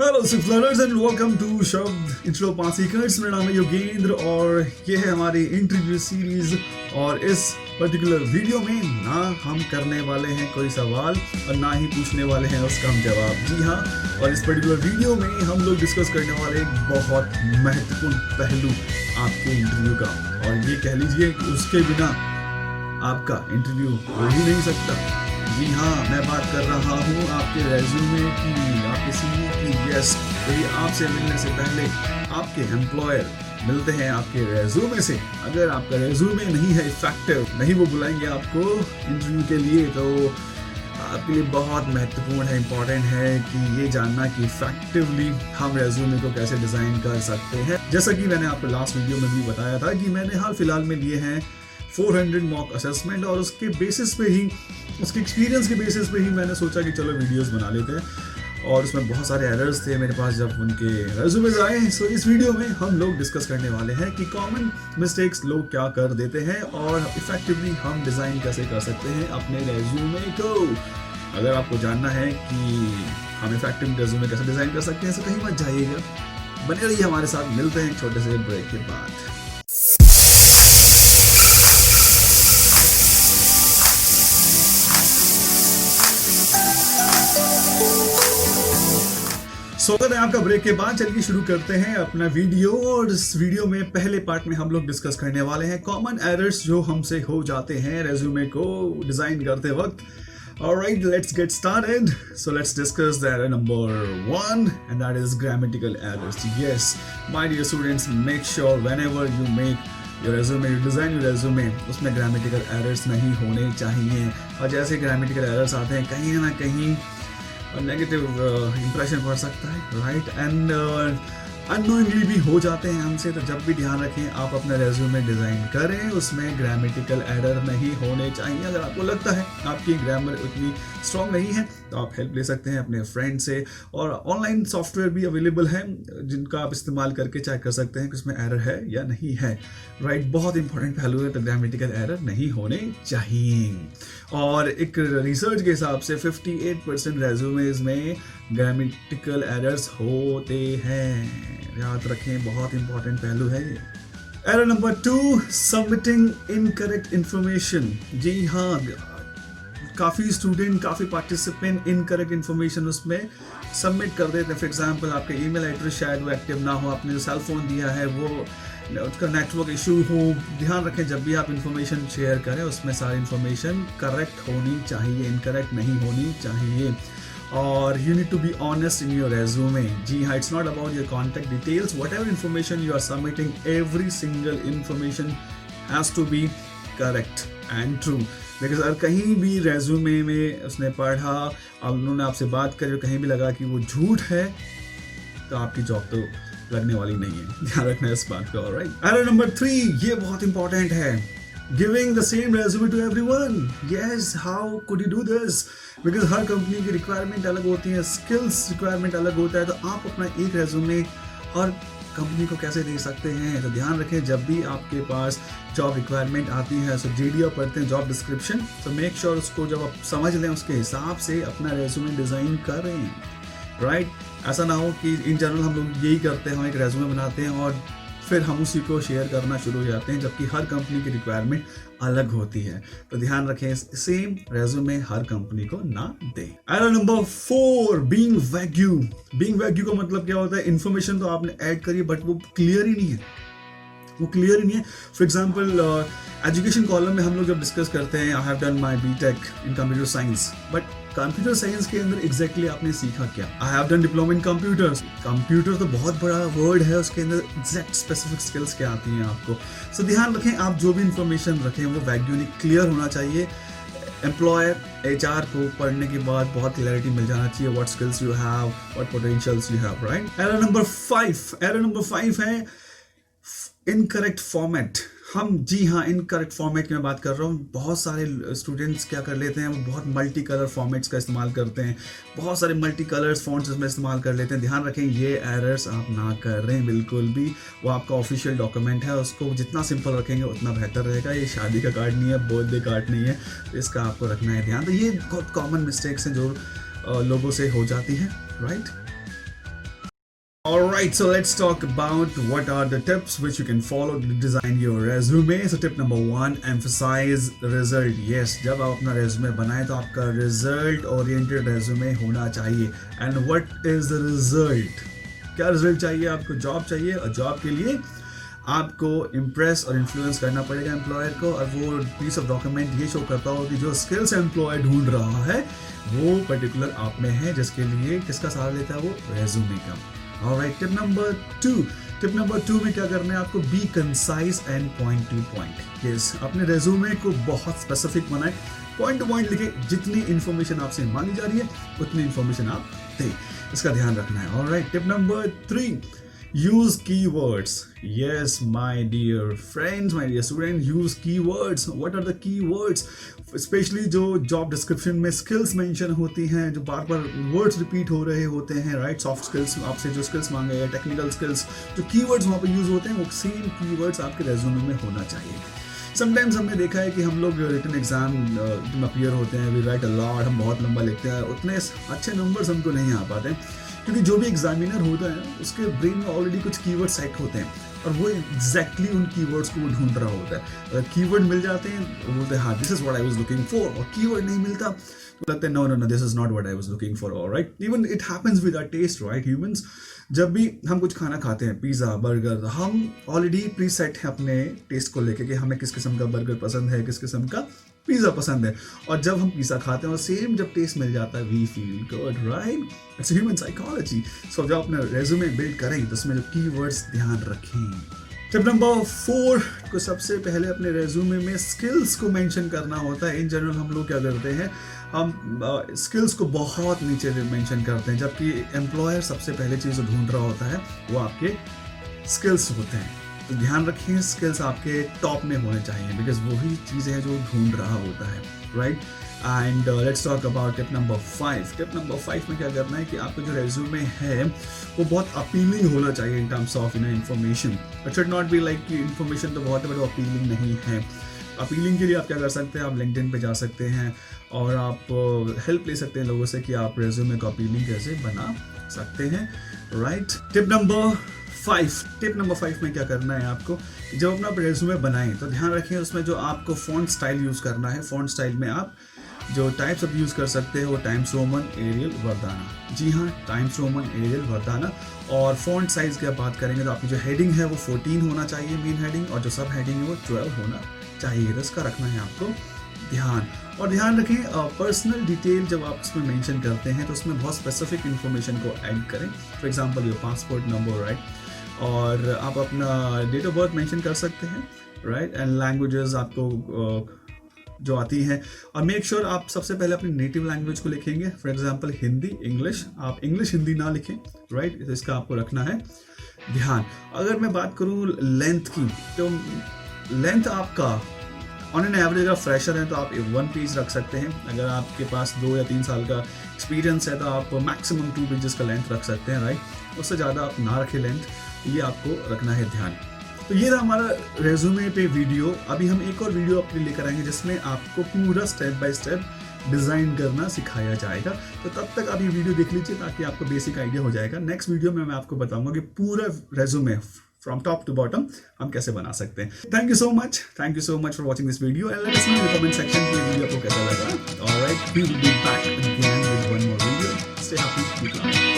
Hello six learners and welcome to शब्द intro pass seekers. मेरा नाम है योगेंद्र और ये है हमारी इंटरव्यू सीरीज। और इस पर्टिकुलर वीडियो में ना हम करने वाले हैं कोई सवाल और ना ही पूछने वाले हैं उसका हम जवाब। जी हाँ, और इस पर्टिकुलर वीडियो में हम लोग डिस्कस करने वाले एक बहुत महत्वपूर्ण पहलू आपके इंटरव्यू का, और ये कह लीजिए कि उसके बिना आपका इंटरव्यू हो ही नहीं सकता। जी हाँ, मैं बात कर रहा हूँ आपके रेज्यूमे की, आपके सीवी की। यस, यदि आपसे मिलने से पहले आपके एम्प्लॉयर मिलते हैं आपके रेज्यूमे से, अगर आपका रेज्यूमे नहीं है इफेक्टिव, नहीं वो बुलाएंगे आपको इंटरव्यू के लिए, तो आपके लिए बहुत महत्वपूर्ण है, इम्पॉर्टेंट है कि ये जानना कि इफेक्टिवली हम रेज्यूमे को कैसे डिज़ाइन कर सकते हैं। जैसा कि मैंने आपको लास्ट वीडियो में भी बताया था कि मैंने हाल फिलहाल में लिए हैं 400 मॉक असेसमेंट, और उसके बेसिस पे ही, उसके एक्सपीरियंस के बेसिस पे ही मैंने सोचा कि चलो वीडियोस बना लेते हैं। और उसमें बहुत सारे एरर्स थे मेरे पास जब उनके रेज्यूमेज आए। सो इस वीडियो में हम लोग डिस्कस करने वाले हैं कि कॉमन मिस्टेक्स लोग क्या कर देते हैं और इफेक्टिवली हम डिज़ाइन कैसे कर सकते हैं अपने रेज्यूमे को। अगर आपको जानना है कि हम इफेक्टिव रेज्यूमे कैसे डिज़ाइन कर सकते हैं तो कहीं मत जाइएगा, बने रहिए हमारे साथ। मिलते हैं एक छोटे से ब्रेक के बाद। स्वागत है आपका ब्रेक के बाद। चलिए शुरू करते हैं अपना वीडियो। और इस वीडियो में पहले पार्ट में हम लोग डिस्कस करने वाले हैं कॉमन एरर्स जो हमसे हो जाते हैं रेज्यूमे को डिजाइन करते वक्त। Alright, let's get started. So let's discuss the error number 1, and that is grammatical errors. Yes, my dear students, make sure whenever you make your resume, you design your resume, उसमें grammatical errors नहीं होने चाहिए। और जैसे grammatical errors आते हैं कहीं ना कहीं नेगेटिव इंप्रेशन पड़ सकता है, राइट, एंड अननोइंगली भी हो जाते हैं हमसे। तो जब भी ध्यान रखें आप अपना रेज्यूमे डिज़ाइन करें, उसमें ग्रामेटिकल एरर नहीं होने चाहिए। अगर आपको लगता है आपकी ग्रामर उतनी स्ट्रॉन्ग नहीं है तो आप हेल्प ले सकते हैं अपने फ्रेंड से, और ऑनलाइन सॉफ्टवेयर भी अवेलेबल है जिनका आप इस्तेमाल करके चेक कर सकते हैं कि उसमें एरर है या नहीं है, राइट। बहुत इंपॉर्टेंट पहलू है, तो ग्रामेटिकल एरर नहीं होने चाहिए। और एक रिसर्च के हिसाब से 58% रेज्यूमेज में ग्रामेटिकल एरर्स होते हैं, याद रखें, बहुत इंपॉर्टेंट पहलू है ये। Error number 2, submitting incorrect information. जी हाँ, काफ़ी स्टूडेंट, काफ़ी पार्टिसिपेंट इनकरेक्ट इन्फॉर्मेशन उसमें सबमिट कर देते हैं। फॉर एग्जांपल आपका ईमेल एड्रेस शायद वो एक्टिव ना हो, आपने जो सेल फोन दिया है वो उसका नेटवर्क इशू हो। ध्यान रखें जब भी आप इंफॉर्मेशन शेयर करें उसमें सारी इंफॉर्मेशन करेक्ट होनी चाहिए, इनकरेक्ट नहीं होनी चाहिए। और you need to be honest in your resume. जी हाँ, it's not about your contact details. Whatever information you are submitting, every single information has to be correct and true. Because अगर कहीं भी रेज्यूमे में उसने पढ़ा और उन्होंने आपसे बात करी और कहीं भी लगा कि वो झूठ है तो आपकी जॉब तो लगने वाली नहीं है। ध्यान रखना है इस बात का, ऑलराइट। एरर नंबर 3, ये बहुत इंपॉर्टेंट है, giving the same resume to everyone. Yes, how could you do this? Because हर कंपनी की रिक्वायरमेंट अलग होती है, स्किल्स रिक्वायरमेंट अलग होता है, तो आप अपना एक रेज्यूमे हर कंपनी को कैसे दे सकते हैं? तो ध्यान रखें जब भी आपके पास जॉब रिक्वायरमेंट आती है, सो जीडी आप पढ़ते हैं जॉब डिस्क्रिप्शन, तो मेक श्योर उसको जब आप समझ लें उसके हिसाब से अपना रेज्यूमे डिज़ाइन करें, राइट। ऐसा ना हो कि इन जनरल हम लोग यही करते हैं, हम एक रेज्यूमे बनाते हैं और फिर हम उसी को शेयर करना शुरू हो जाते हैं, जबकि हर कंपनी की रिक्वायरमेंट अलग होती है। तो ध्यान रखें सेम रेज्यूमे हर कंपनी को ना दें। Error number 4, being wagyu. Being wagyu का मतलब क्या होता है? इन्फॉर्मेशन तो आपने ऐड करी बट वो क्लियर ही नहीं है, वो क्लियर ही नहीं है। फॉर एग्जाम्पल एजुकेशन कॉलम में हम लोग जब डिस्कस करते हैं I have done my BTech in computer science, but computer science के अंदर एग्जैक्टली आपने सीखा क्या? I have done diploma in computers. Computer तो बहुत बड़ा वर्ड है, उसके अंदर एग्जैक्ट स्पेसिफिक स्किल्स क्या आती हैं आपको। सो ध्यान रखें आप जो भी इंफॉर्मेशन रखें वो वैग्यूनिक क्लियर होना चाहिए। एम्प्लॉयर HR को पढ़ने के बाद बहुत क्लैरिटी मिल जाना चाहिए, what skills you have, what potentials you have, right. Error number 5 है इनकरेक्ट फॉर्मेट। हम जी हाँ इनकरेक्ट फॉर्मेट की मैं बात कर रहा हूँ। बहुत सारे स्टूडेंट्स क्या कर लेते हैं, वो बहुत मल्टी कलर फॉर्मेट्स का इस्तेमाल करते हैं, बहुत सारे मल्टी कलर्स फॉन्ट्स इसमें इस्तेमाल कर लेते हैं। ध्यान रखें ये एरर्स आप ना करें बिल्कुल भी। वो आपका ऑफिशियल डॉक्यूमेंट है, उसको जितना सिंपल रखेंगे उतना बेहतर रहेगा। ये शादी का कार्ड नहीं है, बर्थडे कार्ड नहीं है, तो इसका आपको रखना है ध्यान। तो ये बहुत कॉमन मिस्टेक्स हैं जो लोगों से हो जाती है, right. Alright, so let's talk about what are the tips which you can follow to design your resume. So tip number 1, emphasize result. Yes, जब आप अपना resume बनाएं तो आपका result oriented resume होना चाहिए. And what is the result? क्या result चाहिए आपको? जॉब चाहिए, और जॉब के लिए आपको इम्प्रेस और इन्फ्लुएंस करना पड़ेगा एम्प्लॉयर को, और वो पीस ऑफ डॉक्यूमेंट ये शो करता हो कि जो स्किल्स एम्प्लॉयर ढूंढ रहा है वो पर्टिकुलर आप में है, जिसके लिए किसका सहारा लेता है वो रेज्यूमे का. ऑलराइट, टिप नंबर 2 में क्या करना है आपको? B concise and point two point. Yes, अपने रेज्यूमे को बहुत स्पेसिफिक बनाए, पॉइंट टू पॉइंट लिखे. जितनी इन्फॉर्मेशन आपसे मांगी जा रही है उतनी इन्फॉर्मेशन आप दें, इसका ध्यान रखना है. Alright, tip number 3, use keywords. Yes, my dear friends, my dear students, use keywords. What are the keywords? Especially जो job description में skills mention होती हैं, जो बार बार words repeat हो रहे होते हैं, right? Soft skills, आपसे जो skills मांगे हैं, technical skills, जो keywords वहाँ पे use होते हैं, वो same keywords आपके resume में होना चाहिए. समटाइम्स हमने देखा है कि हम लोग रिटन एग्जाम में अपीयर होते हैं, वी राइट अ लॉट, हम बहुत लंबा लिखते हैं, उतने अच्छे नंबर्स हमको नहीं आ पाते, क्योंकि जो भी एग्जामिनर होता है उसके ब्रेन में ऑलरेडी कुछ कीवर्ड सेट होते हैं और वो एग्जैक्टली उन कीवर्ड्स को वो ढूंढ रहा होता है. अगर कीवर्ड मिल जाते हैं वो बोलते हैं हाँ this is what I was looking for, और कीवर्ड नहीं मिलता तो लगता है no this is not what I was looking for. Alright, even it happens with our taste, right? Humans जब भी हम कुछ खाना खाते हैं, पिज़्ज़ा, बर्गर, हम ऑलरेडी प्री सेट है अपने टेस्ट को लेके कि हमें किस किस्म का बर्गर पसंद है, किस किस्म का पिज़्ज़ा पसंद है, और जब हम पिज़्ज़ा खाते हैं और सेम जब टेस्ट मिल जाता है we feel good, right? It's human psychology. So जब अपना रेज्यूमे बिल्ड करें तो उसमें जो कीवर्ड्स ध्यान रखें. टिप नंबर 4 को सबसे पहले अपने रेज्यूमे में स्किल्स को मेंशन करना होता है. इन जनरल हम लोग क्या करते हैं, हम स्किल्स को बहुत नीचे मेंशन करते हैं, जबकि एम्प्लॉयर सबसे पहले चीज़ जो ढूंढ रहा होता है वो आपके स्किल्स होते हैं. तो ध्यान रखें स्किल्स आपके टॉप में होने चाहिए, बिकॉज वही चीज़ें हैं जो ढूंढ रहा होता है, right? And let's talk about tip number 5. Tip number 5 में क्या करना है कि आपका जो रेज्यूमे है वो बहुत अपीलिंग होना चाहिए in terms of information. It should not be like कि इन्फॉर्मेशन तो बहुत है बट वो अपीलिंग नहीं है. अपीलिंग के लिए आप क्या कर सकते हैं, आप लिंक्डइन पे जा सकते हैं और आप हेल्प ले सकते हैं लोगों से कि आप रेज्यूमे को अपीलिंग कैसे बना सकते हैं, राइट? टिप नंबर 5 में क्या करना है आपको, जब अपना रेज्यूमे बनाएं तो ध्यान रखें उसमें जो आपको फॉन्ट स्टाइल यूज़ करना है. फॉन्ट स्टाइल में आप जो टाइप्स आप यूज़ कर सकते हैं वो टाइम्स रोमन, एरियल, वर्दाना. जी हाँ, टाइम्स रोमन, एरियल, वर्दाना. और फॉन्ट साइज़ की आप बात करेंगे तो आपकी जो हेडिंग है वो 14 होना चाहिए मेन हेडिंग, और जो सब हेडिंग है वो 12 होना चाहिए. तो इसका रखना है आपको ध्यान. और ध्यान रखें पर्सनल डिटेल जब आप उसमें मेंशन करते हैं तो उसमें बहुत स्पेसिफिक इन्फॉर्मेशन को ऐड करें. For example your passport number, right? और आप अपना डेट ऑफ बर्थ मेंशन कर सकते हैं, राइट? एंड लैंग्वेजेस आपको जो आती हैं, और मेक श्योर आप सबसे पहले अपनी नेटिव लैंग्वेज को लिखेंगे. For example Hindi, English. आप इंग्लिश हिंदी ना लिखें, राइट? तो इसका आपको रखना है ध्यान. अगर मैं बात करूँ लेंथ की, तो लेंथ आपका ऑन एन एवरेज अगर फ्रेशर हैं तो आप 1 पेज रख सकते हैं. अगर आपके पास 2 या 3 साल का एक्सपीरियंस है तो आप मैक्सिमम 2 पेजेस का लेंथ रख सकते हैं, राइट? उससे ज़्यादा आप ना रखें लेंथ, ये आपको रखना है ध्यान. तो ये था हमारा रेज्यूमे पे वीडियो. अभी हम एक और वीडियो अपने लेकर आएंगे जिसमें आपको पूरा स्टेप बाय स्टेप डिज़ाइन करना सिखाया जाएगा. तो तब तक आप ये वीडियो देख लीजिए ताकि आपको बेसिक आइडिया हो जाएगा. नेक्स्ट वीडियो में मैं आपको बताऊंगा कि पूरा resume from top to bottom हम कैसे बना सकते हैं. Thank you so much for watching this video, and let us know in the comment section कि ये वीडियो आपको कैसा लगा. Alright, we will be back again with one more video. Stay happy, keep learning.